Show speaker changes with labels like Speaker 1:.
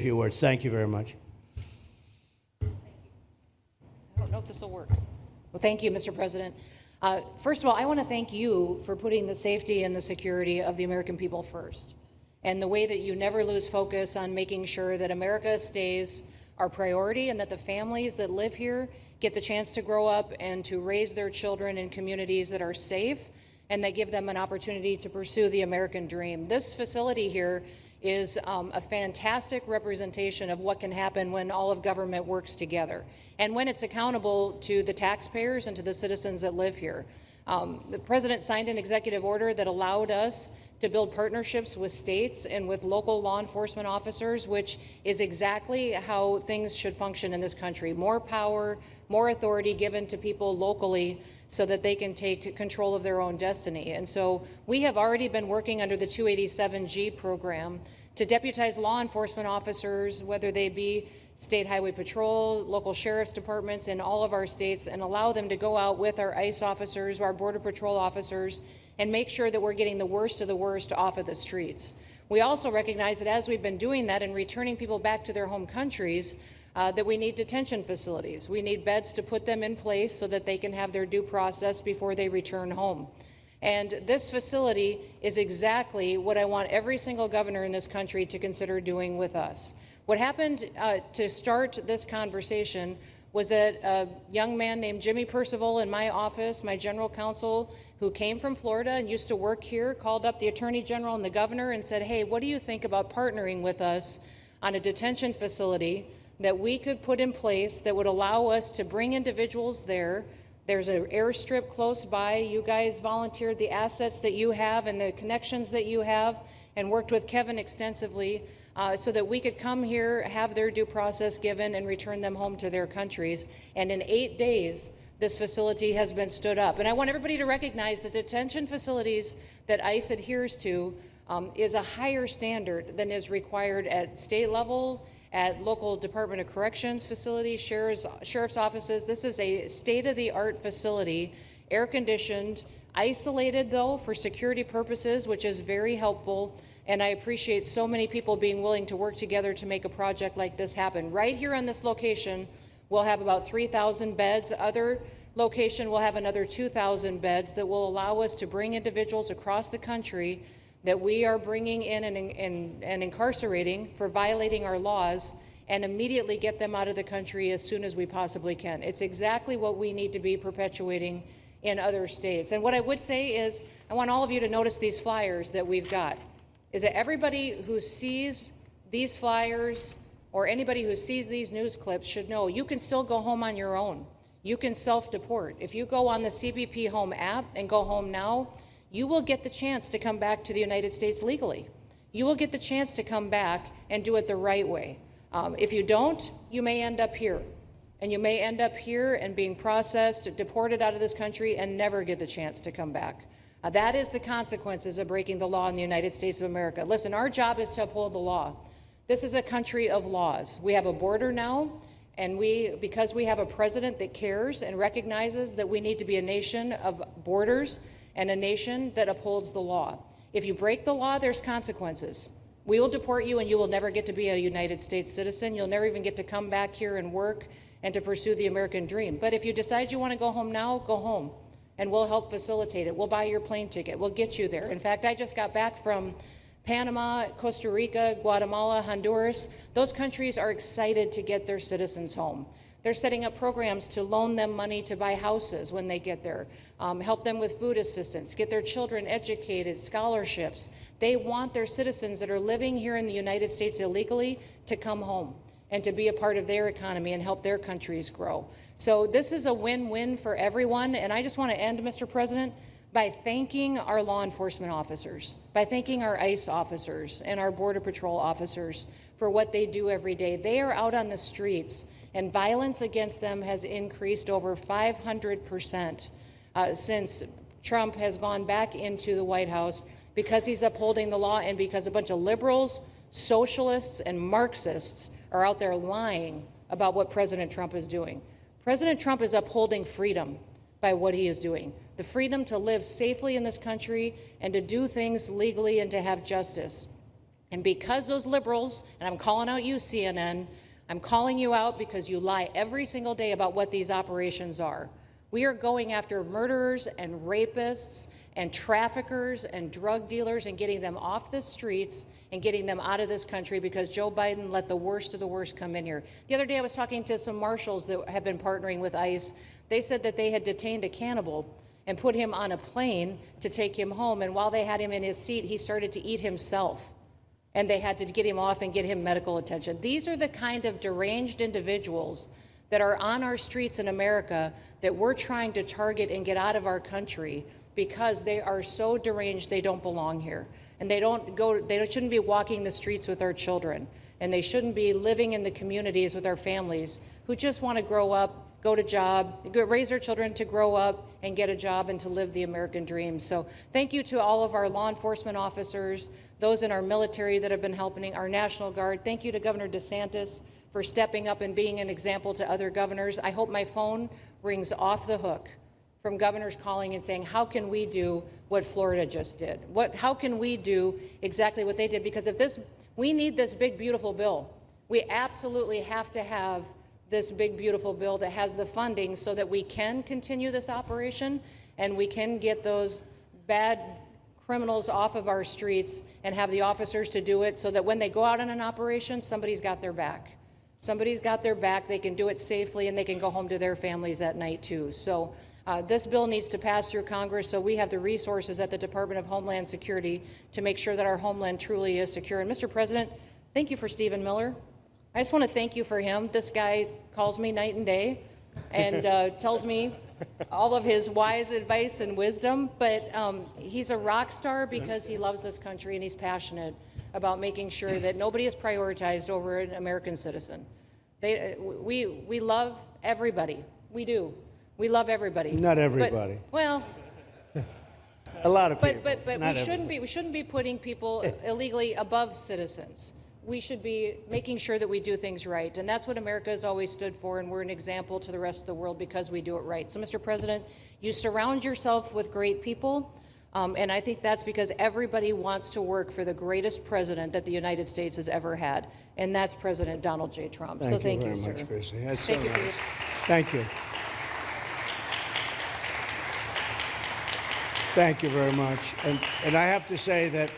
Speaker 1: few words. Thank you very much.
Speaker 2: I don't know if this will work. Well, thank you, Mr. President. First of all, I want to thank you for putting the safety and the security of the American people first, and the way that you never lose focus on making sure that America stays our priority and that the families that live here get the chance to grow up and to raise their children in communities that are safe and that give them an opportunity to pursue the American dream. This facility here is a fantastic representation of what can happen when all of government works together and when it's accountable to the taxpayers and to the citizens that live here. The President signed an executive order that allowed us to build partnerships with states and with local law enforcement officers, which is exactly how things should function in this country. More power, more authority given to people locally so that they can take control of their own destiny. And so we have already been working under the 287G program to deputize law enforcement officers, whether they be state highway patrol, local sheriff's departments in all of our states, and allow them to go out with our ICE officers, our border patrol officers, and make sure that we're getting the worst of the worst off of the streets. We also recognize that as we've been doing that and returning people back to their home countries, that we need detention facilities. We need beds to put them in place so that they can have their due process before they return home. And this facility is exactly what I want every single governor in this country to consider doing with us. What happened to start this conversation was that a young man named Jimmy Percival in my office, my general counsel, who came from Florida and used to work here, called up the Attorney General and the governor and said, hey, what do you think about partnering with us on a detention facility that we could put in place that would allow us to bring individuals there? There's an airstrip close by. You guys volunteered the assets that you have and the connections that you have and worked with Kevin extensively so that we could come here, have their due process given, and return them home to their countries. And in 8 days, this facility has been stood up. And I want everybody to recognize that detention facilities that ICE adheres to is a higher standard than is required at state levels, at local Department of Corrections facilities, sheriff's offices. This is a state-of-the-art facility, air-conditioned, isolated, though, for security purposes, which is very helpful. And I appreciate so many people being willing to work together to make a project like this happen. Right here on this location, we'll have about 3,000 beds. Other location will have another 2,000 beds that will allow us to bring individuals across the country that we are bringing in and incarcerating for violating our laws and immediately get them out of the country as soon as we possibly can. It's exactly what we need to be perpetuating in other states. And what I would say is, I want all of you to notice these flyers that we've got, is that everybody who sees these flyers or anybody who sees these news clips should know you can still go home on your own. You can self-deport. If you go on the CBP Home app and go home now, you will get the chance to come back to the United States legally. You will get the chance to come back and do it the right way. If you don't, you may end up here. And you may end up here and being processed, deported out of this country, and never get the chance to come back. That is the consequences of breaking the law in the United States of America. Listen, our job is to uphold the law. This is a country of laws. We have a border now, and because we have a president that cares and recognizes that we need to be a nation of borders and a nation that upholds the law. If you break the law, there's consequences. We will deport you, and you will never get to be a United States citizen. You'll never even get to come back here and work and to pursue the American dream. But if you decide you want to go home now, go home, and we'll help facilitate it. We'll buy your plane ticket. We'll get you there. In fact, I just got back from Panama, Costa Rica, Guatemala, Honduras. Those countries are excited to get their citizens home. They're setting up programs to loan them money to buy houses when they get there, help them with food assistance, get their children educated, scholarships. They want their citizens that are living here in the United States illegally to come home and to be a part of their economy and help their countries grow. So this is a win-win for everyone, and I just want to end, Mr. President, by thanking our law enforcement officers, by thanking our ICE officers and our Border Patrol officers for what they do every day. They are out on the streets, and violence against them has increased over 500% since Trump has gone back into the White House, because he's upholding the law and because a bunch of liberals, socialists, and Marxists are out there lying about what President Trump is doing. President Trump is upholding freedom by what he is doing. The freedom to live safely in this country and to do things legally and to have justice. And because those liberals, and I'm calling out you, CNN, I'm calling you out because you lie every single day about what these operations are. We are going after murderers and rapists and traffickers and drug dealers and getting them off the streets and getting them out of this country because Joe Biden let the worst of the worst come in here. The other day I was talking to some marshals that have been partnering with ICE. They said that they had detained a cannibal and put him on a plane to take him home, and while they had him in his seat, he started to eat himself. And they had to get him off and get him medical attention. These are the kind of deranged individuals that are on our streets in America that we're trying to target and get out of our country because they are so deranged they don't belong here. And they shouldn't be walking the streets with our children. And they shouldn't be living in the communities with our families who just want to grow up, go to job, raise their children to grow up and get a job and to live the American dream. So thank you to all of our law enforcement officers, those in our military that have been helping, our National Guard. Thank you to Governor DeSantis for stepping up and being an example to other governors. I hope my phone rings off the hook from governors calling and saying, how can we do what Florida just did? How can we do exactly what they did? Because we need this big, beautiful bill. We absolutely have to have this big, beautiful bill that has the funding so that we can continue this operation and we can get those bad criminals off of our streets and have the officers to do it so that when they go out on an operation, somebody's got their back. Somebody's got their back, they can do it safely, and they can go home to their families at night too. So this bill needs to pass through Congress so we have the resources at the Department of Homeland Security to make sure that our homeland truly is secure. And Mr. President, thank you for Stephen Miller. I just want to thank you for him. This guy calls me night and day and tells me all of his wise advice and wisdom, but he's a rock star because he loves this country and he's passionate about making sure that nobody is prioritized over an American citizen. We love everybody. We do. We love everybody.
Speaker 1: Not everybody.
Speaker 2: But, well,
Speaker 1: a lot of people.
Speaker 2: But we shouldn't be putting people illegally above citizens. We should be making sure that we do things right, and that's what America has always stood for, and we're an example to the rest of the world because we do it right. So, Mr. President, you surround yourself with great people, and I think that's because everybody wants to work for the greatest president that the United States has ever had, and that's President Donald J. Trump.
Speaker 1: Thank you
Speaker 2: very
Speaker 1: much, Kristi. That's
Speaker 2: thank
Speaker 1: so
Speaker 2: you.
Speaker 1: nice. Thank you. Thank you very much. And I have to say that